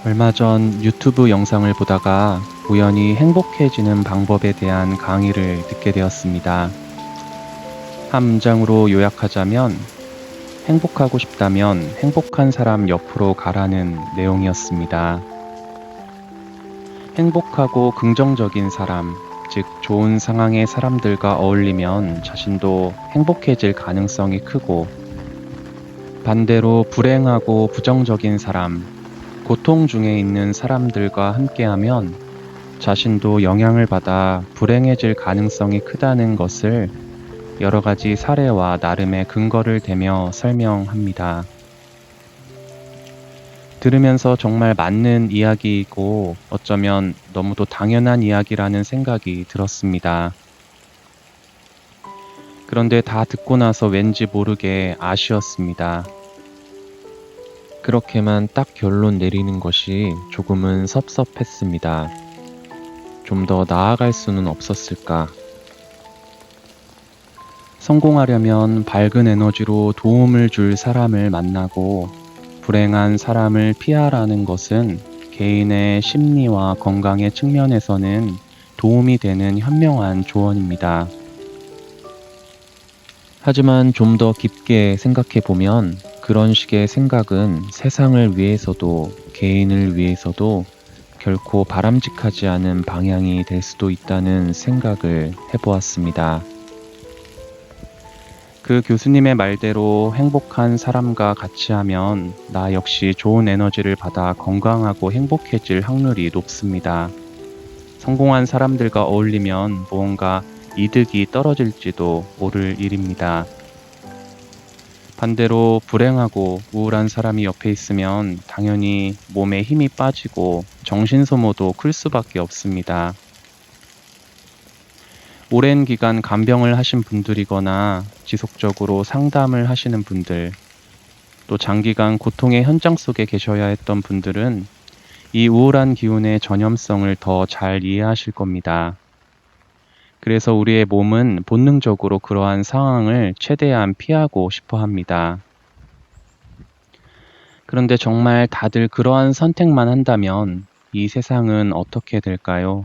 얼마 전 유튜브 영상을 보다가 우연히 행복해지는 방법에 대한 강의를 듣게 되었습니다. 한 문장으로 요약하자면, 행복하고 싶다면 행복한 사람 옆으로 가라는 내용이었습니다. 행복하고 긍정적인 사람, 즉 좋은 상황의 사람들과 어울리면 자신도 행복해질 가능성이 크고, 반대로 불행하고 부정적인 사람, 고통 중에 있는 사람들과 함께하면 자신도 영향을 받아 불행해질 가능성이 크다는 것을 여러 가지 사례와 나름의 근거를 대며 설명합니다. 들으면서 정말 맞는 이야기이고 어쩌면 너무도 당연한 이야기라는 생각이 들었습니다. 그런데 다 듣고 나서 왠지 모르게 아쉬웠습니다. 그렇게만 딱 결론 내리는 것이 조금은 섭섭했습니다. 좀 더 나아갈 수는 없었을까? 성공하려면 밝은 에너지로 도움을 줄 사람을 만나고 불행한 사람을 피하라는 것은 개인의 심리와 건강의 측면에서는 도움이 되는 현명한 조언입니다. 하지만 좀 더 깊게 생각해 보면 그런 식의 생각은 세상을 위해서도 개인을 위해서도 결코 바람직하지 않은 방향이 될 수도 있다는 생각을 해보았습니다. 그 교수님의 말대로 행복한 사람과 같이 하면 나 역시 좋은 에너지를 받아 건강하고 행복해질 확률이 높습니다. 성공한 사람들과 어울리면 무언가 이득이 떨어질지도 모를 일입니다. 반대로 불행하고 우울한 사람이 옆에 있으면 당연히 몸에 힘이 빠지고 정신소모도 클 수밖에 없습니다. 오랜 기간 간병을 하신 분들이거나 지속적으로 상담을 하시는 분들, 또 장기간 고통의 현장 속에 계셔야 했던 분들은 이 우울한 기운의 전염성을 더 잘 이해하실 겁니다. 그래서 우리의 몸은 본능적으로 그러한 상황을 최대한 피하고 싶어 합니다. 그런데 정말 다들 그러한 선택만 한다면 이 세상은 어떻게 될까요?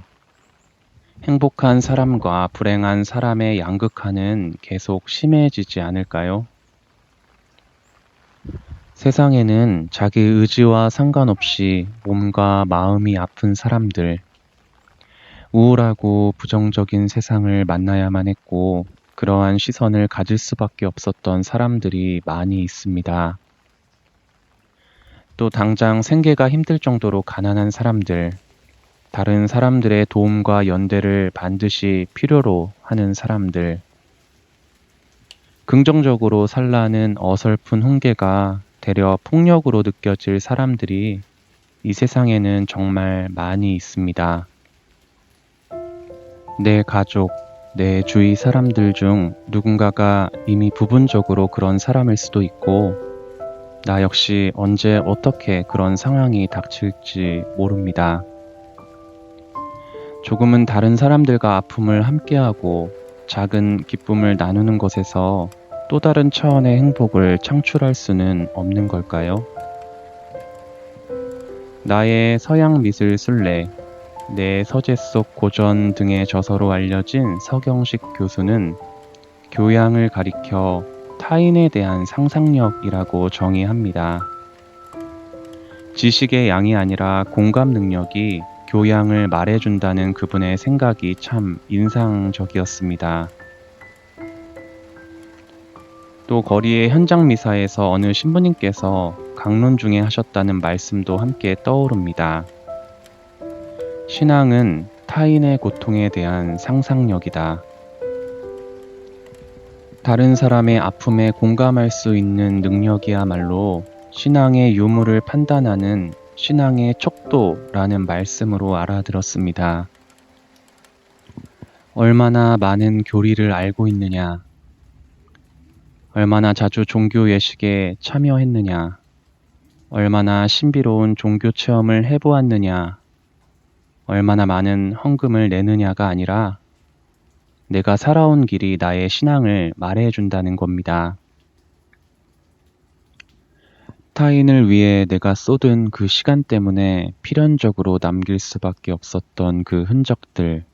행복한 사람과 불행한 사람의 양극화는 계속 심해지지 않을까요? 세상에는 자기 의지와 상관없이 몸과 마음이 아픈 사람들, 우울하고 부정적인 세상을 만나야만 했고, 그러한 시선을 가질 수밖에 없었던 사람들이 많이 있습니다. 또 당장 생계가 힘들 정도로 가난한 사람들, 다른 사람들의 도움과 연대를 반드시 필요로 하는 사람들, 긍정적으로 살라는 어설픈 훈계가 되려 폭력으로 느껴질 사람들이 이 세상에는 정말 많이 있습니다. 내 가족, 내 주위 사람들 중 누군가가 이미 부분적으로 그런 사람일 수도 있고, 나 역시 언제 어떻게 그런 상황이 닥칠지 모릅니다. 조금은 다른 사람들과 아픔을 함께하고 작은 기쁨을 나누는 것에서 또 다른 차원의 행복을 창출할 수는 없는 걸까요? 나의 서양 미술 순례, 내 서재 속 고전 등의 저서로 알려진 서경식 교수는 교양을 가리켜 타인에 대한 상상력이라고 정의합니다. 지식의 양이 아니라 공감 능력이 교양을 말해준다는 그분의 생각이 참 인상적이었습니다. 또 거리의 현장 미사에서 어느 신부님께서 강론 중에 하셨다는 말씀도 함께 떠오릅니다. 신앙은 타인의 고통에 대한 상상력이다. 다른 사람의 아픔에 공감할 수 있는 능력이야말로 신앙의 유무를 판단하는 신앙의 척도라는 말씀으로 알아들었습니다. 얼마나 많은 교리를 알고 있느냐, 얼마나 자주 종교 예식에 참여했느냐, 얼마나 신비로운 종교 체험을 해보았느냐, 얼마나 많은 헌금을 내느냐가 아니라 내가 살아온 길이 나의 신앙을 말해준다는 겁니다. 타인을 위해 내가 쏟은 그 시간 때문에 필연적으로 남길 수밖에 없었던 그 흔적들,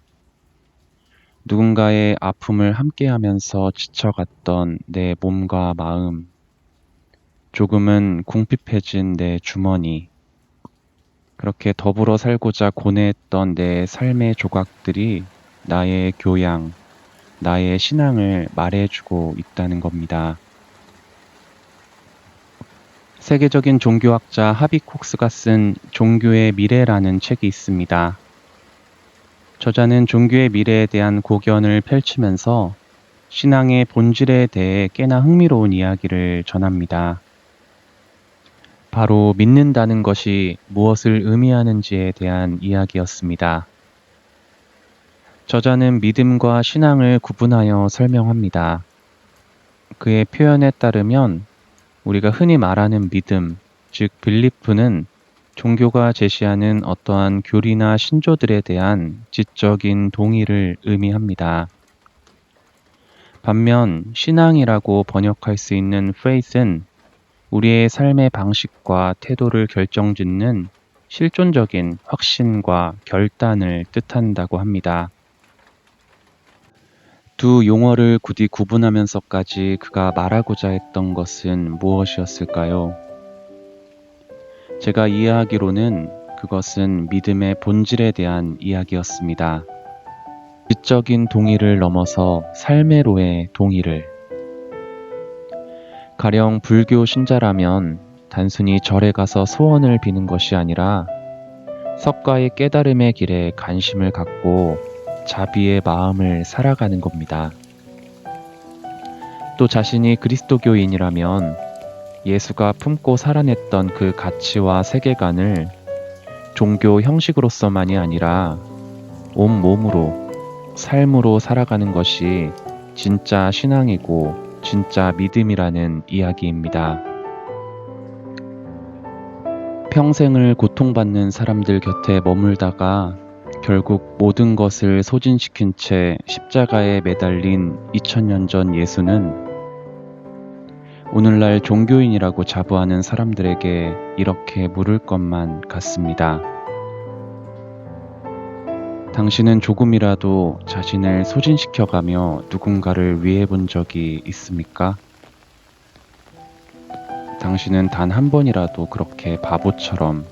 누군가의 아픔을 함께하면서 지쳐갔던 내 몸과 마음, 조금은 궁핍해진 내 주머니, 그렇게 더불어 살고자 고뇌했던 내 삶의 조각들이 나의 교양, 나의 신앙을 말해주고 있다는 겁니다. 세계적인 종교학자 하비콕스가 쓴 종교의 미래라는 책이 있습니다. 저자는 종교의 미래에 대한 고견을 펼치면서 신앙의 본질에 대해 꽤나 흥미로운 이야기를 전합니다. 바로 믿는다는 것이 무엇을 의미하는지에 대한 이야기였습니다. 저자는 믿음과 신앙을 구분하여 설명합니다. 그의 표현에 따르면 우리가 흔히 말하는 믿음, 즉 빌리프는 종교가 제시하는 어떠한 교리나 신조들에 대한 지적인 동의를 의미합니다. 반면 신앙이라고 번역할 수 있는 faith은 우리의 삶의 방식과 태도를 결정짓는 실존적인 확신과 결단을 뜻한다고 합니다. 두 용어를 굳이 구분하면서까지 그가 말하고자 했던 것은 무엇이었을까요? 제가 이해하기로는 그것은 믿음의 본질에 대한 이야기였습니다. 지적인 동의를 넘어서 삶의로의 동의를. 가령 불교 신자라면 단순히 절에 가서 소원을 비는 것이 아니라 석가의 깨달음의 길에 관심을 갖고 자비의 마음을 살아가는 겁니다. 또 자신이 그리스도교인이라면 예수가 품고 살아냈던 그 가치와 세계관을 종교 형식으로서만이 아니라 온몸으로, 삶으로 살아가는 것이 진짜 신앙이고 진짜 믿음이라는 이야기입니다. 평생을 고통받는 사람들 곁에 머물다가 결국 모든 것을 소진시킨 채 십자가에 매달린 2000년 전 예수는 오늘날 종교인이라고 자부하는 사람들에게 이렇게 물을 것만 같습니다. 당신은 조금이라도 자신을 소진시켜가며 누군가를 위해 본 적이 있습니까? 당신은 단 한 번이라도 그렇게 바보처럼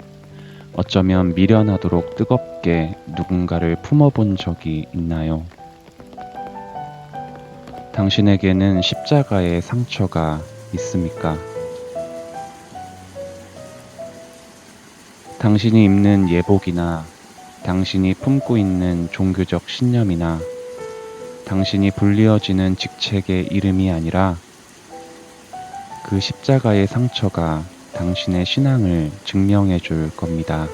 어쩌면 미련하도록 뜨겁게 누군가를 품어본 적이 있나요? 당신에게는 십자가의 상처가 있습니까? 당신이 입는 예복이나 당신이 품고 있는 종교적 신념이나 당신이 불리어지는 직책의 이름이 아니라 그 십자가의 상처가 당신의 신앙을 증명해 줄 겁니다.